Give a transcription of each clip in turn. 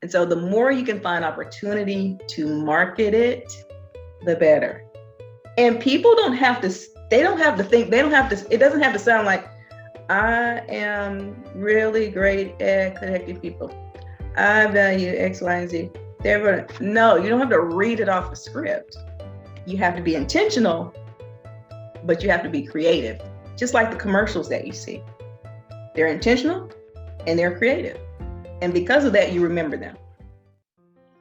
And so the more you can find opportunity to market it, the better. And people don't have to, they don't have to think, they don't have to, it doesn't have to sound like, I am really great at connecting people. I value X, Y, and Z. No, you don't have to read it off a script. You have to be intentional, but you have to be creative. Just like the commercials that you see. They're intentional and they're creative. And because of that, you remember them.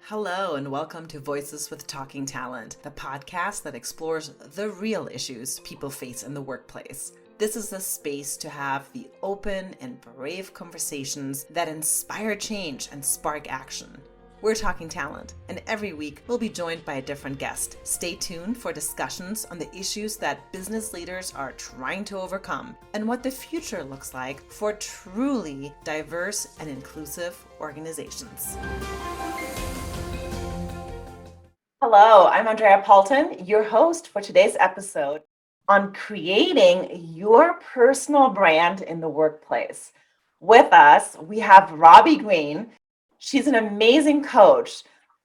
Hello and welcome to Voices with Talking Talent, the podcast that explores the real issues people face in the workplace. This is a space to have the open and brave conversations that inspire change and spark action. We're Talking Talent, and every week we'll be joined by a different guest. Stay tuned for discussions on the issues that business leaders are trying to overcome and what the future looks like for truly diverse and inclusive organizations. Hello, I'm Andrea Paulton, your host for today's episode on creating your personal brand in the workplace. With us, we have Robbie Green. She's an amazing coach,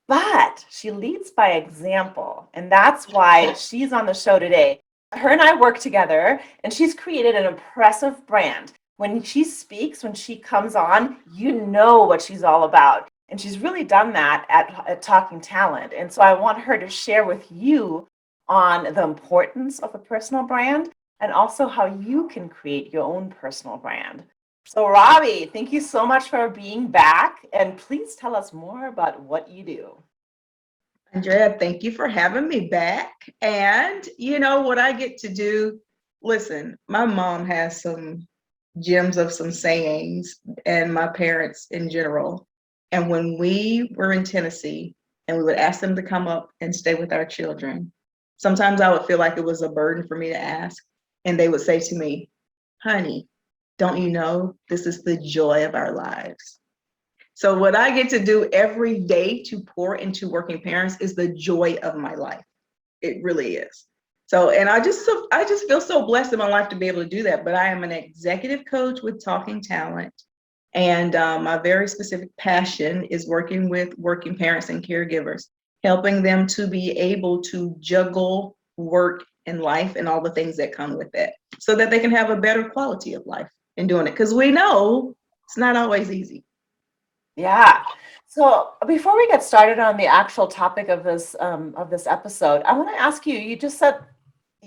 but she leads by example, and that's why she's on the show today. Her and I work together, and she's created an impressive brand. When she speaks, when she comes on, you know what she's all about. And she's really done that at Talking Talent. And so I want her to share with you on the importance of a personal brand and also how you can create your own personal brand. So Robbie, thank you so much for being back. And please tell us more about what you do. Andrea, thank you for having me back. And you know what I get to do? Listen, my mom has some gems of some sayings, and my parents in general. And when we were in Tennessee and we would ask them to come up and stay with our children, sometimes I would feel like it was a burden for me to ask. And they would say to me, honey, don't you know this is the joy of our lives? So what I get to do every day to pour into working parents is the joy of my life. It really is. So, and I just feel so blessed in my life to be able to do that. But I am an executive coach with Talking Talent. And my very specific passion is working with working parents and caregivers, helping them to be able to juggle work and life and all the things that come with it so that they can have a better quality of life in doing it. Because we know it's not always easy. Yeah. So before we get started on the actual topic of this episode, I want to ask you, you just said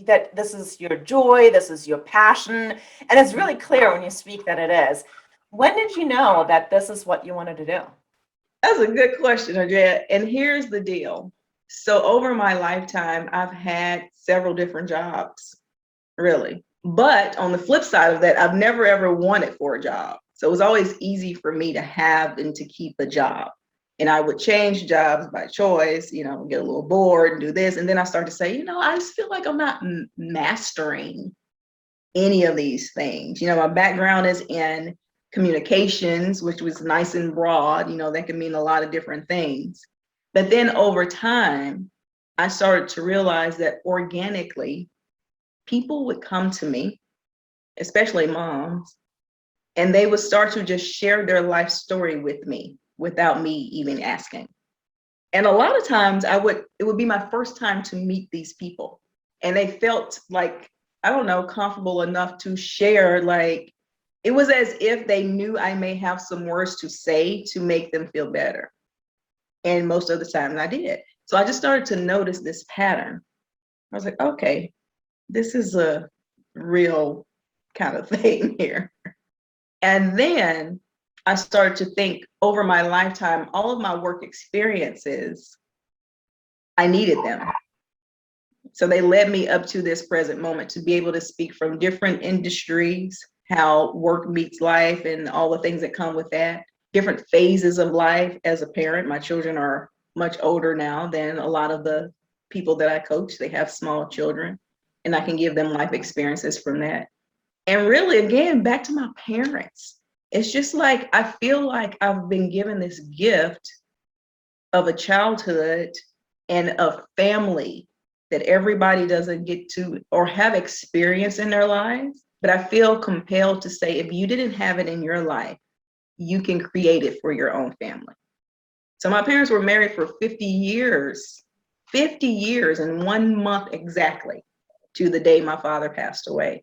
that this is your joy, this is your passion, and it's really clear when you speak that it is. When did you know that this is what you wanted to do? That's a good question, Andrea. And here's the deal. So over my lifetime, I've had several different jobs, really. But on the flip side of that, I've never ever wanted for a job. So it was always easy for me to have and to keep a job. And I would change jobs by choice, get a little bored and do this. And then I started to say, I just feel like I'm not mastering any of these things. My background is in communications, which was nice and broad, that can mean a lot of different things. But then over time, I started to realize that organically, people would come to me, especially moms, and they would start to just share their life story with me without me even asking. And a lot of times it would be my first time to meet these people. And they felt like, I don't know, comfortable enough to share, like, it was as if they knew I may have some words to say to make them feel better. And most of the time I did. So I just started to notice this pattern. I was like, okay, this is a real kind of thing here. And then I started to think over my lifetime, all of my work experiences, I needed them. So they led me up to this present moment to be able to speak from different industries, how work meets life and all the things that come with that, different phases of life as a parent. My children are much older now than a lot of the people that I coach. They have small children, and I can give them life experiences from that. And really, again, back to my parents. It's just like, I feel like I've been given this gift of a childhood and a family that everybody doesn't get to or have experience in their lives. But I feel compelled to say, if you didn't have it in your life, you can create it for your own family. So my parents were married for 50 years and 1 month exactly to the day my father passed away.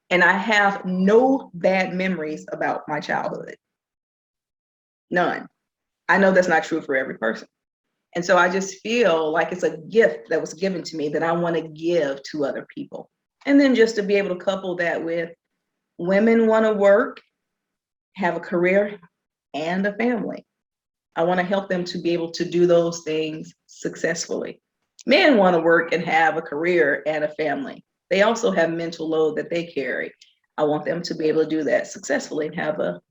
And I have no bad memories about my childhood. None. I know that's not true for every person. And so I just feel like it's a gift that was given to me that I want to give to other people. And then just to be able to couple that with women want to work, have a career, and a family. I want to help them to be able to do those things successfully. Men want to work and have a career and a family. They also have mental load that they carry. I want them to be able to do that successfully and have a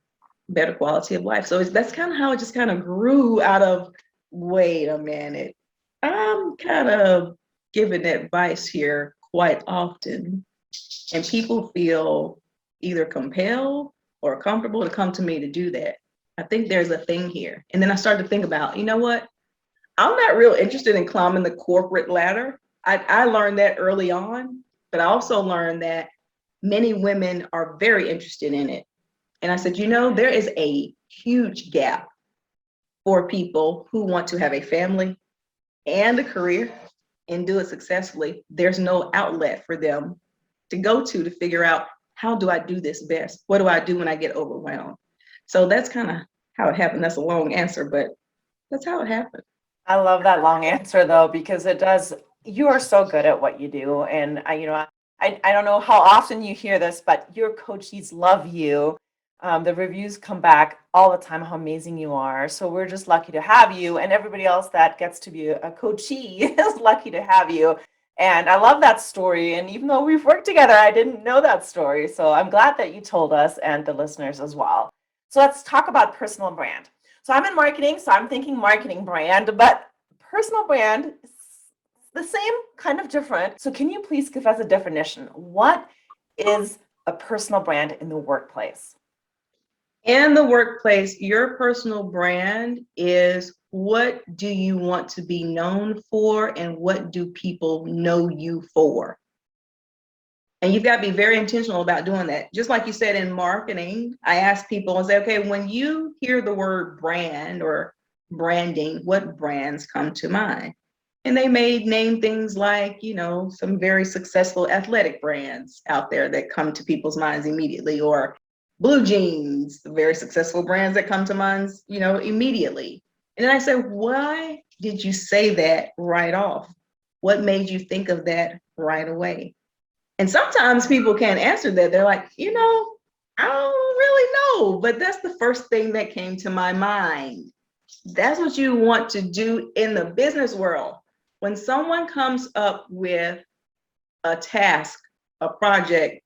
better quality of life. So that's kind of how it just kind of grew out of, wait a minute, I'm kind of giving advice here quite often, and people feel either compelled or comfortable to come to me to do that. I think there's a thing here. And then I started to think about, you know what? I'm not real interested in climbing the corporate ladder. I learned that early on, but I also learned that many women are very interested in it. And I said, there is a huge gap for people who want to have a family and a career and do it successfully. There's no outlet for them to go to figure out, how do I do this best? What do I do when I get overwhelmed? So that's kind of how it happened. That's a long answer, but that's how it happened. I love that long answer though, because you are so good at what you do. And I don't know how often you hear this, but your coachees love you. The reviews come back all the time, how amazing you are. So we're just lucky to have you, and everybody else that gets to be a coachee is lucky to have you. And I love that story. And even though we've worked together, I didn't know that story. So I'm glad that you told us and the listeners as well. So let's talk about personal brand. So I'm in marketing, so I'm thinking marketing brand, but personal brand is the same, kind of different. So can you please give us a definition? What is a personal brand in the workplace? In the workplace, your personal brand is, what do you want to be known for, and what do people know you for? And you've got to be very intentional about doing that. Just like you said in marketing, I ask people and say, okay, when you hear the word brand or branding, what brands come to mind? And they may name things like, some very successful athletic brands out there that come to people's minds immediately, or blue jeans, the very successful brands that come to mind, immediately. And then I said, why did you say that right off? What made you think of that right away? And sometimes people can't answer that. They're like, I don't really know, but that's the first thing that came to my mind. That's what you want to do in the business world. When someone comes up with a task, a project,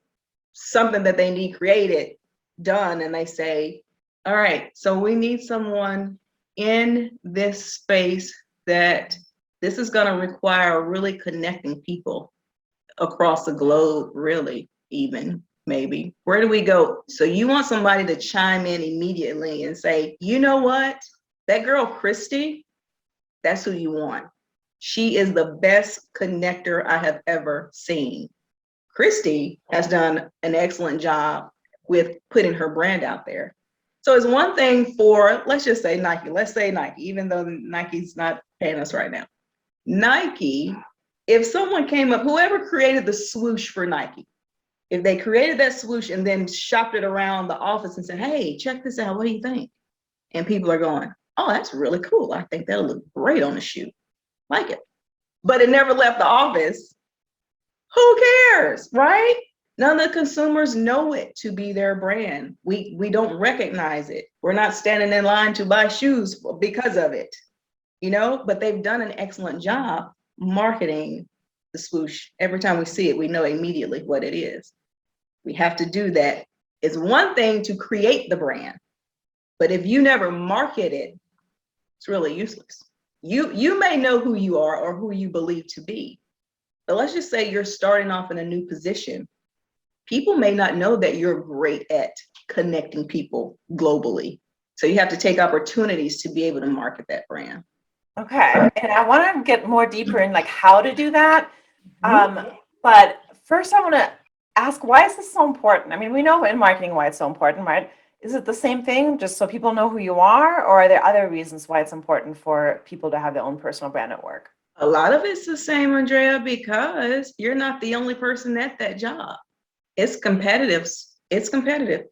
something that they need created, done, and they say, all right, so we need someone in this space that this is going to require really connecting people across the globe, really, even maybe. Where do we go? So you want somebody to chime in immediately and say, you know what? That girl, Christy, that's who you want. She is the best connector I have ever seen. Christy has done an excellent job with putting her brand out there. So it's one thing for, let's just say Nike. Let's say Nike, even though Nike's not paying us right now. Nike, if someone came up, whoever created the swoosh for Nike, if they created that swoosh and then shopped it around the office and said, hey, check this out, what do you think? And people are going, oh, that's really cool. I think that'll look great on a shoe. Like it. But it never left the office. Who cares, right? None of the consumers know it to be their brand. We don't recognize it. We're not standing in line to buy shoes because of it, but they've done an excellent job marketing the swoosh. Every time we see it, we know immediately what it is. We have to do that. It's one thing to create the brand, but if you never market it, it's really useless. You may know who you are or who you believe to be, but let's just say you're starting off in a new position. People may not know that you're great at connecting people globally. So you have to take opportunities to be able to market that brand. Okay. And I want to get more deeper in how to do that. But first I want to ask, why is this so important? I mean, we know in marketing why it's so important, right? Is it the same thing, just so people know who you are, or are there other reasons why it's important for people to have their own personal brand at work? A lot of it's the same, Andrea, because you're not the only person at that job. It's competitive. It's competitive.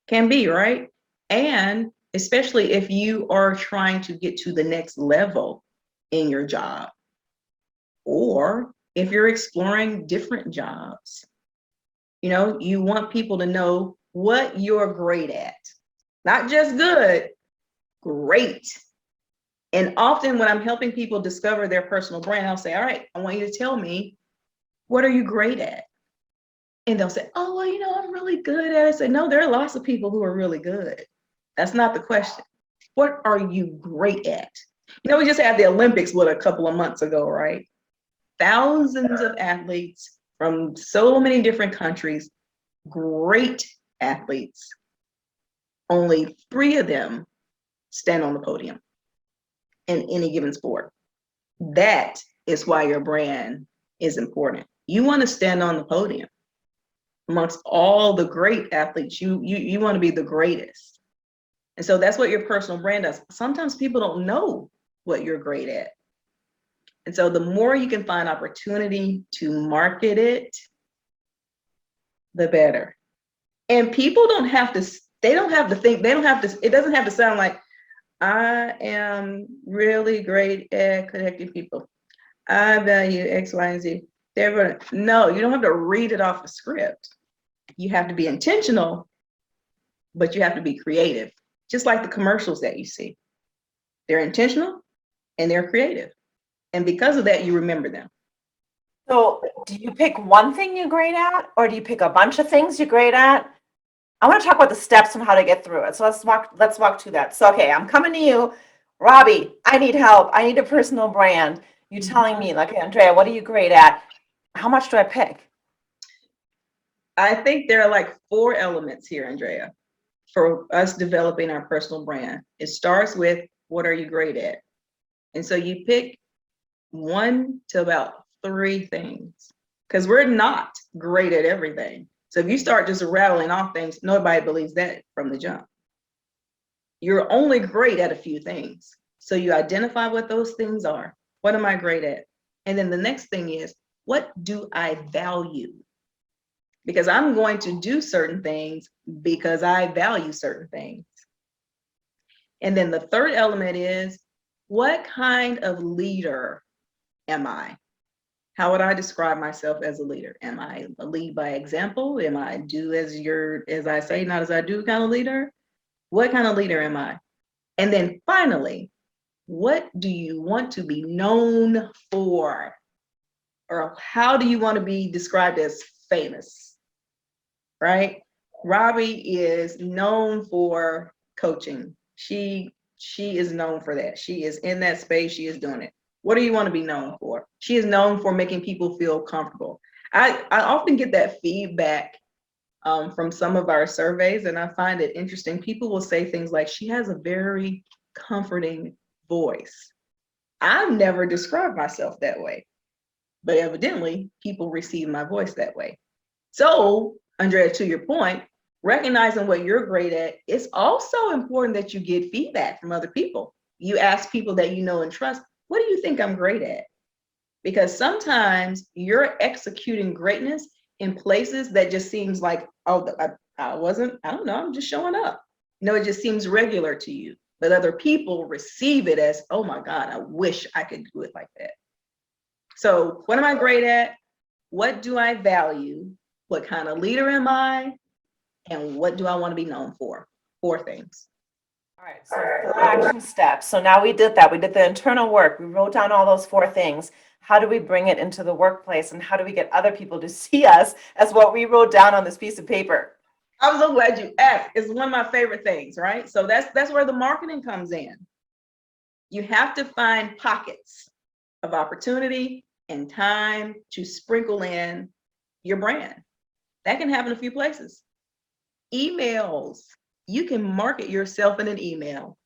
Can be, right? And especially if you are trying to get to the next level in your job, or if you're exploring different jobs, you want people to know what you're great at, not just good, great. And often when I'm helping people discover their personal brand, I'll say, all right, I want you to tell me, what are you great at? And they'll say, oh, well, I'm really good at it. I say, no, there are lots of people who are really good. That's not the question. What are you great at? We just had the Olympics, a couple of months ago, right? Thousands of athletes from so many different countries, great athletes. Only 3 of them stand on the podium in any given sport. That is why your brand is important. You want to stand on the podium amongst all the great athletes. You want to be the greatest. And so that's what your personal brand does. Sometimes people don't know what you're great at. And so the more you can find opportunity to market it, the better. And people don't have to think, it doesn't have to sound like, I am really great at connecting people. I value X, Y, and Z. No, you don't have to read it off a script. You have to be intentional, but you have to be creative. Just like the commercials that you see. They're intentional and they're creative. And because of that, you remember them. So do you pick one thing you're great at, or do you pick a bunch of things you're great at? I want to talk about the steps on how to get through it. So let's walk through that. So, okay, I'm coming to you, Robbie, I need help. I need a personal brand. You telling me, like, Andrea, what are you great at? How much do I pick? I think there are like 4 elements here, Andrea, for us developing our personal brand. It starts with, what are you great at? And so you pick 1 to about 3 things, because we're not great at everything. So if you start just rattling off things, nobody believes that from the jump. You're only great at a few things. So you identify what those things are. What am I great at? And then the next thing is, what do I value? Because I'm going to do certain things because I value certain things. And then the third element is, what kind of leader am I? How would I describe myself as a leader? Am I a lead by example? Am I do as I say, not as I do kind of leader? What kind of leader am I? And then finally, what do you want to be known for? Or how do you want to be described as famous? Right? Robbie is known for coaching. She is known for that. She is in that space. She is doing it. What do you want to be known for? She is known for making people feel comfortable. I often get that feedback from some of our surveys, and I find it interesting. People will say things like, she has a very comforting voice. I've never described myself that way, but evidently people receive my voice that way. So, Andrea, to your point, recognizing what you're great at, it's also important that you get feedback from other people. You ask people that you know and trust, what do you think I'm great at? Because sometimes you're executing greatness in places that just seems like, oh, I don't know, I'm just showing up. It just seems regular to you. But other people receive it as, oh my God, I wish I could do it like that. So what am I great at? What do I value? What kind of leader am I? And what do I want to be known for? 4 things. All right, so 4 action steps. So now we did that. We did the internal work. We wrote down all those 4 things. How do we bring it into the workplace, and how do we get other people to see us as what we wrote down on this piece of paper? I'm so glad you asked. It's one of my favorite things, right? So that's where the marketing comes in. You have to find pockets of opportunity and time to sprinkle in your brand. That can happen a few places. Emails. You can market yourself in an email.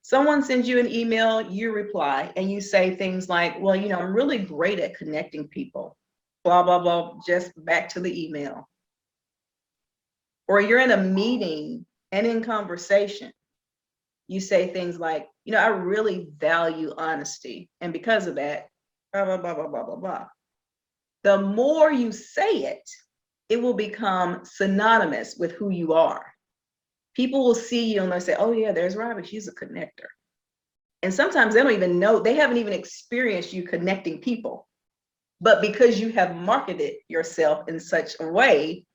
Someone sends you an email, you reply, and you say things like, well, I'm really great at connecting people, blah, blah, blah, just back to the email. Or you're in a meeting And in conversation, you say things like, I really value honesty. And because of that, blah, blah, blah, blah, blah, blah, blah. The more you say it, it will become synonymous with who you are. People will see you and they'll say, oh yeah, there's Robbie, she's a connector. And sometimes they don't even know, they haven't even experienced you connecting people. But because you have marketed yourself in such a way,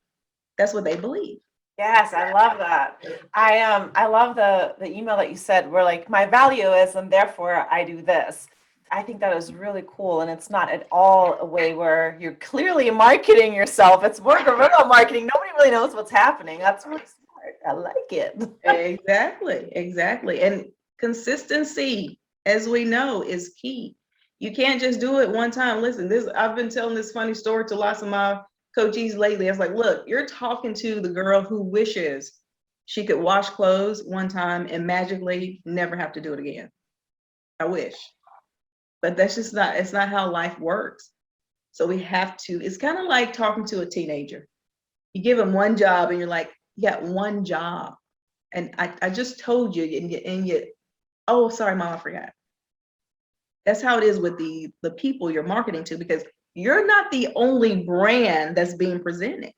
that's what they believe. Yes, I love that. I love the email that you said where like my value is and therefore I do this. I think that is really cool, and it's not at all a way where you're clearly marketing yourself. It's more guerrilla marketing. Nobody really knows what's happening. That's really smart. I like it. Exactly. And consistency, as we know, is key. You can't just do it one time. Listen, I've been telling this funny story to lots of my coachees lately. I was like, look, you're talking to the girl who wishes she could wash clothes one time and magically never have to do it again. I wish. But that's just it's not how life works. So we have to, it's kind of like talking to a teenager. You give them one job and you're like, you got one job. And I just told you, and you, oh, sorry, Mom, I forgot. That's how it is with the people you're marketing to, because you're not the only brand that's being presented.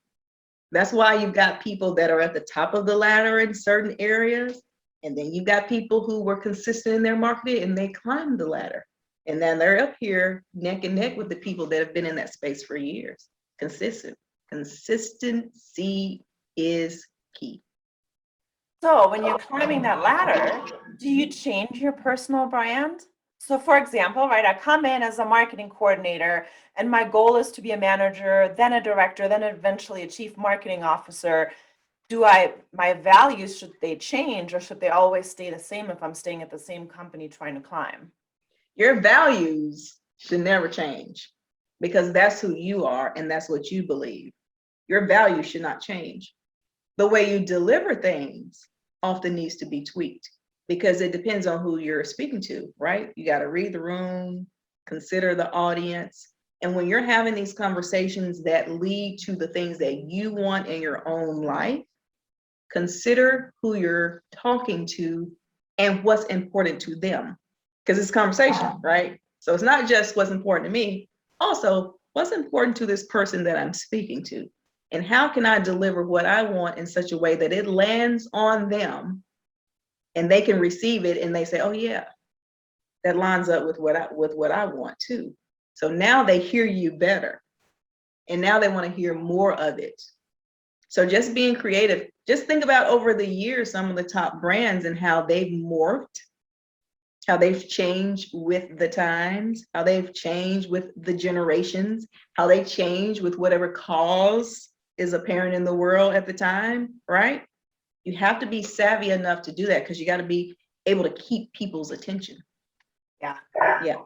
That's why you've got people that are at the top of the ladder in certain areas. And then you've got people who were consistent in their marketing and they climbed the ladder. And then they're up here neck and neck with the people that have been in that space for years. Consistency is key. So when you're climbing that ladder, do you change your personal brand? So for example, right, I come in as a marketing coordinator and my goal is to be a manager, then a director, then eventually a chief marketing officer. My values, should they change or should they always stay the same if I'm staying at the same company trying to climb? Your values should never change because that's who you are and that's what you believe. Your values should not change. The way you deliver things often needs to be tweaked because it depends on who you're speaking to, right? You got to read the room, consider the audience. And when you're having these conversations that lead to the things that you want in your own life, consider who you're talking to and what's important to them. Because it's conversation, right? So it's not just what's important to me, also what's important to this person that I'm speaking to. And how can I deliver what I want in such a way that it lands on them and they can receive it and they say, oh yeah, that lines up with what I want too. So now they hear you better. And now they want to hear more of it. So just being creative, just think about over the years, some of the top brands and how they've morphed, how they've changed with the times, how they've changed with the generations, how they change with whatever cause is apparent in the world at the time, right? You have to be savvy enough to do that because you got to be able to keep people's attention. Yeah. Yeah.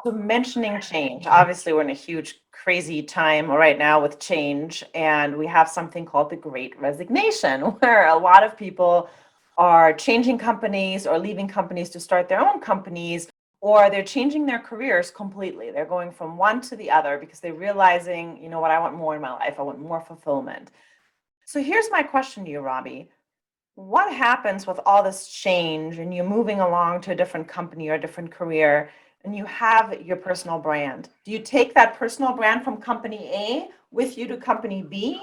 So mentioning change, obviously we're in a huge, crazy time right now with change, and we have something called the Great Resignation, where a lot of people are changing companies or leaving companies to start their own companies, or they're changing their careers completely. They're going from one to the other because they're realizing, you know what, I want more in my life. I want more fulfillment. So here's my question to you, Robbie. What happens with all this change and you moving along to a different company or a different career and you have your personal brand? Do you take that personal brand from company A with you to company B?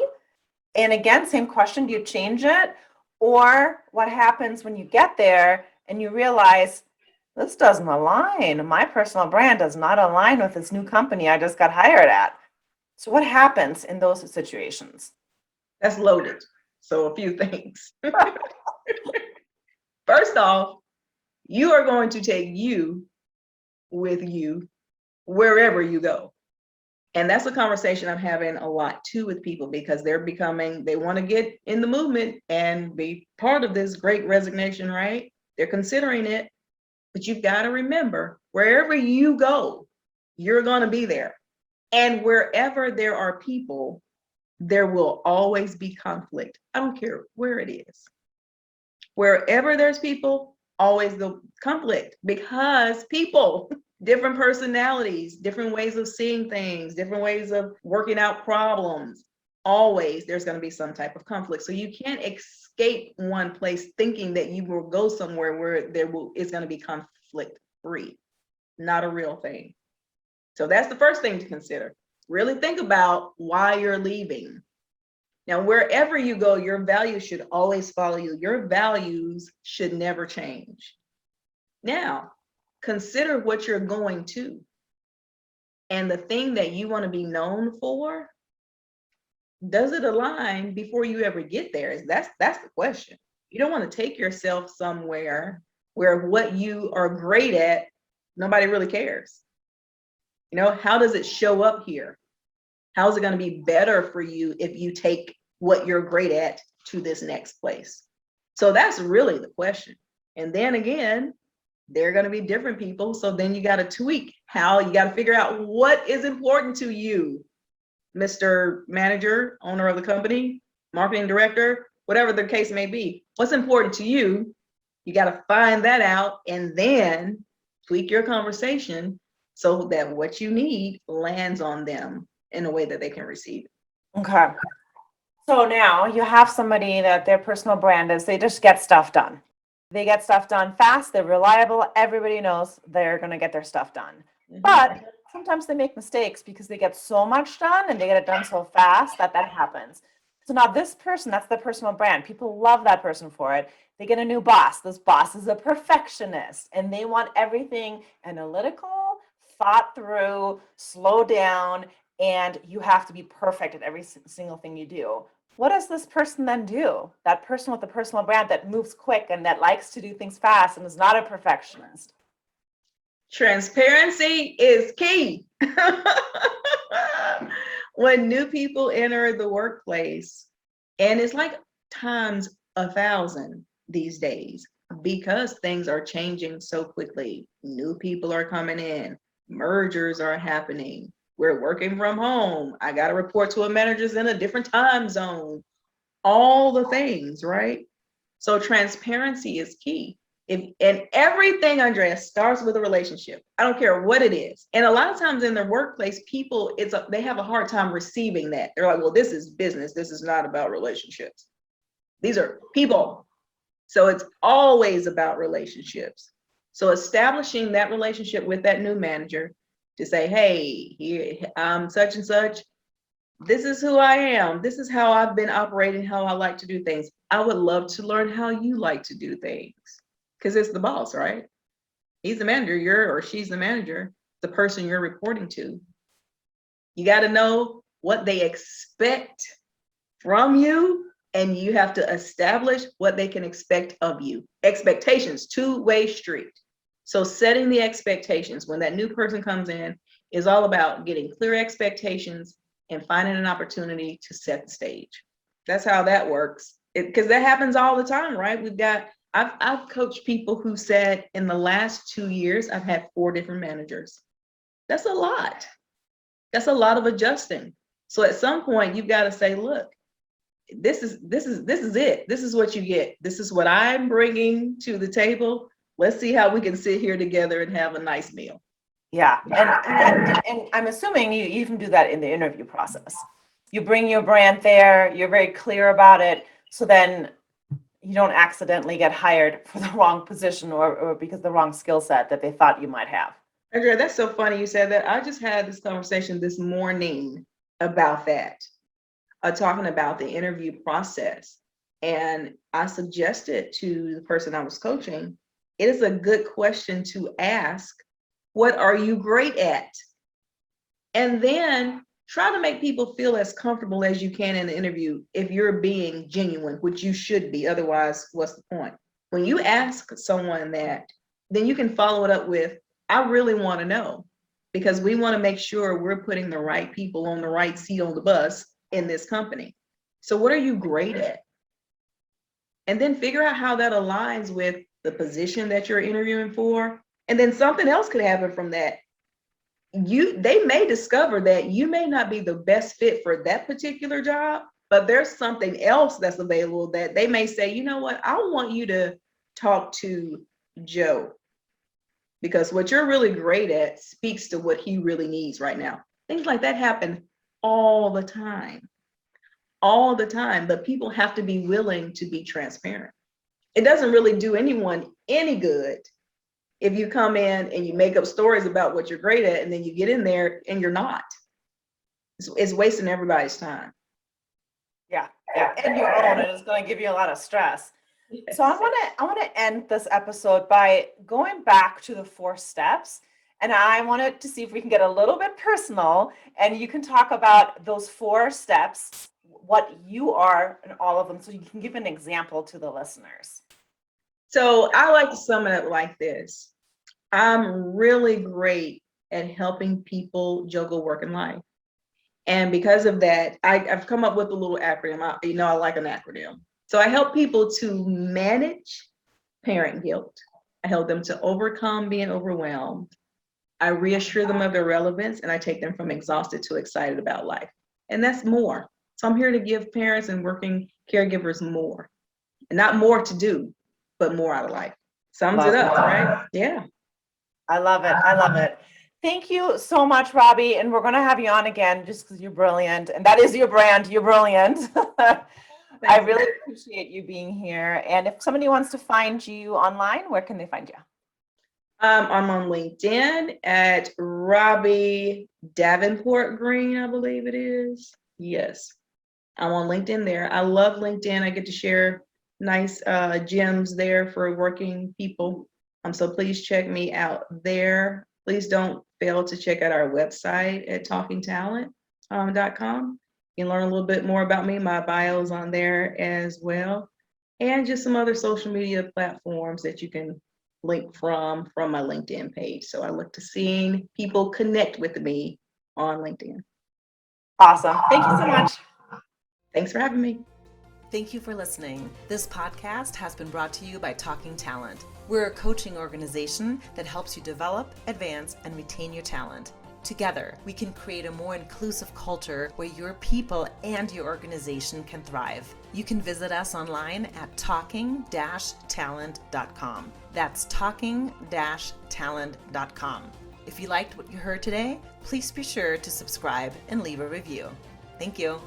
And again, same question, do you change it? Or what happens when you get there and you realize this doesn't align? My personal brand does not align with this new company I just got hired at. So what happens in those situations? That's loaded. So a few things. First off, you are going to take you with you wherever you go. And that's a conversation I'm having a lot too with people because they want to get in the movement and be part of this great resignation, right? They're considering it, but you've got to remember wherever you go, you're going to be there. And wherever there are people, there will always be conflict. I don't care where it is. Wherever there's people, always the conflict because people, different personalities, different ways of seeing things, different ways of working out problems, always there's going to be some type of conflict. So you can't escape one place thinking that you will go somewhere where it's going to be conflict free. Not a real thing. So that's the first thing to consider. Really think about why you're leaving. Now, wherever you go, your values should always follow you. Your values should never change. Now, consider what you're going to. And the thing that you want to be known for, does it align before you ever get there? That's the question. You don't want to take yourself somewhere where what you are great at, nobody really cares. You know, how does it show up here? How is it going to be better for you if you take what you're great at to this next place? So that's really the question. And then again, they're going to be different people. So then you got to tweak how you got to figure out what is important to you, Mr. Manager, owner of the company, marketing director, whatever the case may be. What's important to you? You got to find that out and then tweak your conversation so that what you need lands on them in a way that they can receive it. Okay. So now you have somebody that their personal brand is, they just get stuff done. They get stuff done fast, they're reliable, everybody knows they're going to get their stuff done. Mm-hmm. But sometimes they make mistakes because they get so much done and they get it done so fast that happens. So now this person, that's the personal brand. People love that person for it. They get a new boss. This boss is a perfectionist and they want everything analytical, thought through, slow down, and you have to be perfect at every single thing you do. What does this person then do? That person with the personal brand that moves quick and that likes to do things fast and is not a perfectionist. Transparency is key. When new people enter the workplace, and it's like times 1,000 these days because things are changing so quickly. New people are coming in, mergers are happening. We're working from home. I got to report to a manager's in a different time zone. All the things, right? So transparency is key. And everything, Andrea, starts with a relationship. I don't care what it is. And a lot of times in their workplace, people, they have a hard time receiving that. They're like, well, this is business. This is not about relationships. These are people. So it's always about relationships. So establishing that relationship with that new manager to say, hey, here, I'm such and such. This is who I am. This is how I've been operating, how I like to do things. I would love to learn how you like to do things. Because it's the boss, right? He's the manager, or she's the manager, the person you're reporting to. You got to know what they expect from you, and you have to establish what they can expect of you. Expectations, two-way street. So setting the expectations when that new person comes in is all about getting clear expectations and finding an opportunity to set the stage. That's how that works. Because that happens all the time, right? I've coached people who said in the last 2 years, I've had 4 different managers. That's a lot. That's a lot of adjusting. So at some point you've got to say, look, this is it. This is what you get. This is what I'm bringing to the table. Let's see how we can sit here together and have a nice meal. Yeah. And I'm assuming you even do that in the interview process. You bring your brand there, you're very clear about it. So then you don't accidentally get hired for the wrong position or because the wrong skill set that they thought you might have. Andrea, that's so funny you said that. I just had this conversation this morning about that, talking about the interview process. And I suggested to the person I was coaching, it is a good question to ask, what are you great at? And then try to make people feel as comfortable as you can in the interview if you're being genuine, which you should be. Otherwise, what's the point? When you ask someone that, then you can follow it up with, I really want to know, because we want to make sure we're putting the right people on the right seat on the bus in this company. So what are you great at? And then figure out how that aligns with the position that you're interviewing for. And then something else could happen from that. They may discover that you may not be the best fit for that particular job, but there's something else that's available that they may say, you know what, I want you to talk to Joe, because what you're really great at speaks to what he really needs right now. Things like that happen all the time. all the time, but people have to be willing to be transparent. It doesn't really do anyone any good if you come in and you make up stories about what you're great at, and then you get in there and you're not. It's wasting everybody's time. Yeah. And you own it. It's going to give you a lot of stress. Yes. So I want to end this episode by going back to the 4 steps. And I wanted to see if we can get a little bit personal, and you can talk about those 4 steps, what you are in all of them, so you can give an example to the listeners. So I like to sum it up like this. I'm really great at helping people juggle work and life. And because of that, I've come up with a little acronym. I like an acronym. So I help people to manage parent guilt. I help them to overcome being overwhelmed. I reassure them of their relevance, and I take them from exhausted to excited about life. And that's more. So I'm here to give parents and working caregivers more. And not more to do, but more out of life. Sums it up, right? Yeah. I love it. Thank you so much, Robbie. And we're going to have you on again just because you're brilliant. And that is your brand. You're brilliant. I really appreciate you being here. And if somebody wants to find you online, where can they find you? I'm on LinkedIn at Robbie Davenport Green, I believe it is. Yes, I'm on LinkedIn there. I love LinkedIn. I get to share nice gems there for working people. So please check me out there. Please don't fail to check out our website at talkingtalent.com. You can learn a little bit more about me. My bio is on there as well. And just some other social media platforms that you can link from my LinkedIn page. So I look to seeing people connect with me on LinkedIn. Awesome. Thank you so much. Thanks for having me. Thank you for listening. This podcast has been brought to you by Talking Talent. We're a coaching organization that helps you develop, advance, and retain your talent. Together, we can create a more inclusive culture where your people and your organization can thrive. You can visit us online at talking-talent.com. That's talking-talent.com. If you liked what you heard today, please be sure to subscribe and leave a review. Thank you.